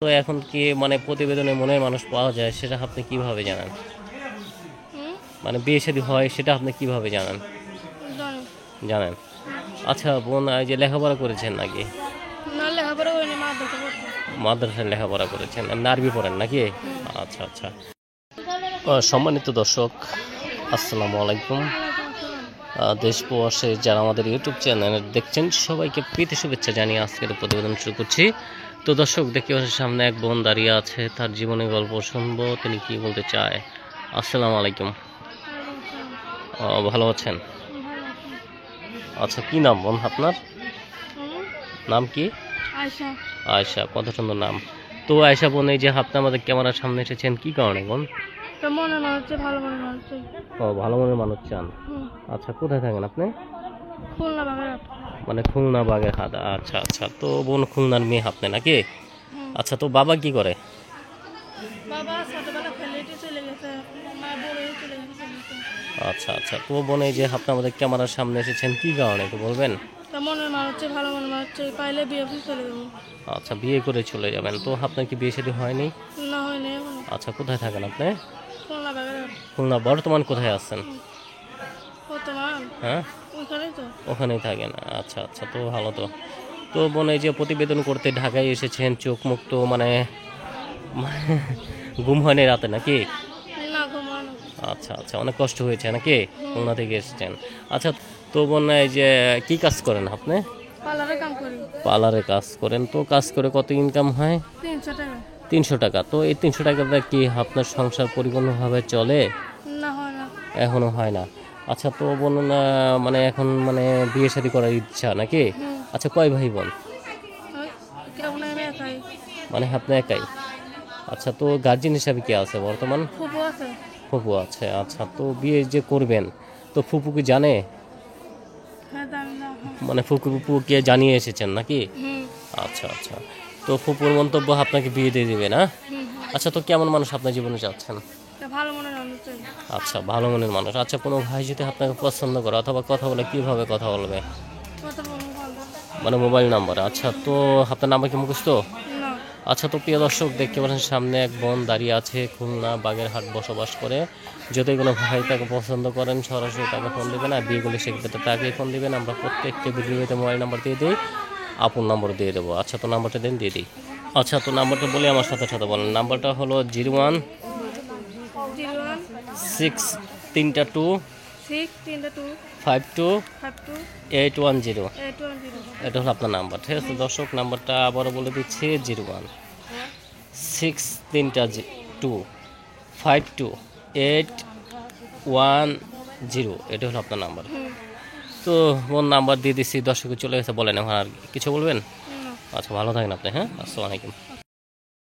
তো এখন কি মানে প্রতিবেদনে মনের মানুষ পাওয়া যায় সেটা আপনি কিভাবে জানেন? মানে বিয়ে শাদী হয় সেটা আপনি কিভাবে জানেন? জানেন। আচ্ছা বোন, এই যে লেখাপড়া করেছেন নাকি? না, লেখাপড়া করিনি, মাদ্রাসা পড়তাম। মাদ্রাসায় লেখাপড়া করেছেন, এমনি আরবি পড়েন নাকি? আচ্ছা আচ্ছা। সম্মানিত দর্শক, আসসালামু আলাইকুম। দেশ প্রবাসে যারা আমাদের ইউটিউব চ্যানেল দেখছেন সবাইকে প্রীতি শুভেচ্ছা জানিয়ে আজকের প্রতিবেদন শুরু করছি। তো দর্শক, দেখতে পাচ্ছেন সামনে এক বোন দাঁড়িয়ে আছে, তার জীবনের গল্প শুনবো, তিনি কি বলতে চায়। আসসালামু আলাইকুম। ভালো আছেন? আচ্ছা, কি নাম বোন আপনার? নাম কি? আয়শা। আয়শা, কত সুন্দর নাম। তো আয়শা বোন, এই যে আপনি আমাদের ক্যামেরার সামনে এসেছেন কি কারণে বোন? তো মনে হচ্ছে ভালো মনে হচ্ছে। ও, ভালো মনের মানুষ চান। আচ্ছা, কোথায় থাকেন আপনি? খুলনা বাগেরহাট। মানে খুলনা বাগেরহাট। আচ্ছা আচ্ছা, তো বোন খুলনার মেয়ে আপনি নাকি? আচ্ছা, তো বাবা কি করে? বাবা ছোটবেলা ফেলেটে চলে গেছে, মা বড় চলে গেছে। আচ্ছা আচ্ছা, তো বোন এই যে আপনি আমাদের ক্যামেরার সামনে এসেছেন কি কারণে একটু বলবেন? তো মনে হচ্ছে ভালো মনে হচ্ছে, পাইলে বিয়ে করে চলে যাবো। আচ্ছা, বিয়ে করে চলে যাবেন। তো আপনার কি বিয়ে শাদী হয়নি? না, হয়নি এখনো। আচ্ছা, কোথায় থাকেন আপনি? খুলনা বাগেরহাট। খুলনা, বর্তমান কোথায় আছেন? বর্তমান হ্যাঁ, ওইখানেই তো। ওখানেই থাকেন। আচ্ছা আচ্ছা, তো ভালো তো। তো বোন এই যে প্রতিবেদন করতে ঢাকায় এসেছেন, চোখ মুখ তো মানে ঘুম হয়নি রাতে নাকি? না, ঘুমানো। আচ্ছা আচ্ছা, অনেক কষ্ট হয়েছে নাকি? খুলনা থেকে এসেছেন। আচ্ছা, তো বোন এই যে কি কাজ করেন আপনি? পার্লারে কাম করি। পার্লারে কাজ করেন, তো কাজ করে কত ইনকাম হয়? 300 টাকা। 300 টাকা। তো এই 300 টাকাটা কি আপনার সংসার পরিপূর্ণভাবে চলে? না, হয় না। এখনো হয় না। আচ্ছা, তো বোন মানে এখন মানে বিয়ে শাদী করার ইচ্ছা নাকি? আচ্ছা, কয় ভাই বোন? কেউ নাই, আমি একাই। মানে আপনি একাই? আচ্ছা, তো গার্জিয়ান হিসাবে কে আছে বর্তমান? ফুপু আছে। ফুপু আছে। আচ্ছা, তো বিয়ে যে করবেন, তো ফুপু কি জানে? হ্যাঁ, জানি না। মানে ফুপুকে জানিয়ে এসেছেন নাকি? আচ্ছা আচ্ছা, তো ফুপুর মন্তব্য আপনাকে বিয়ে দিয়ে দিবে না? আচ্ছা, তো কেমন মানুষ আপনার জীবনে চাচ্ছেন? ভালো মনে হচ্ছে। আচ্ছা, ভালো মনের মানুষ। আচ্ছা, কোনো ভাই যদি আপনাকে পছন্দ করে অথবা কথা বলে, কিভাবে কথা বলবে? কথা বলবো ভালো। মানে মোবাইল নাম্বার। আচ্ছা, তো আপনার নাম্বার কি মুখস্থ? না। আচ্ছা, তো প্রিয় দর্শক, দেখতে পাচ্ছেন সামনে এক বোন দাঁড়িয়ে আছে, খুলনা বাগেরহাট বসবাস করে। যদি কোনো ভাই তাকে পছন্দ করেন সরাসরি তাকে ফোন দেবেন, আর বিয়ে করলে সেক্ষেত্রে তাকেই ফোন দেবেন। আমরা প্রত্যেকটা ভিডিওতে মোবাইল নাম্বার দিয়ে দিই, আপন নম্বর দিয়ে দেবো। আচ্ছা, তো নাম্বারটা দিন, দিয়ে দিই। আচ্ছা, তো নাম্বারটা বলে আমার সাথে সাথে বলেন। নাম্বারটা হলো 01 01 6 3 2 6 3 2 52 52 810। 810। এটা হলো আপনার নাম্বার, ঠিক আছে দর্শক? নাম্বারটা আবারও বলে দিচ্ছি, 01 6 3 2 52 810। এটা হলো আপনার নাম্বার। তো ফোন নাম্বার দিয়ে দিচ্ছি, দর্শকে চলে গেছে। বলেন এখন আর কিছু বলবেন? আচ্ছা, ভালো থাকেন আপনি। হ্যাঁ, আসসালামু আলাইকুম।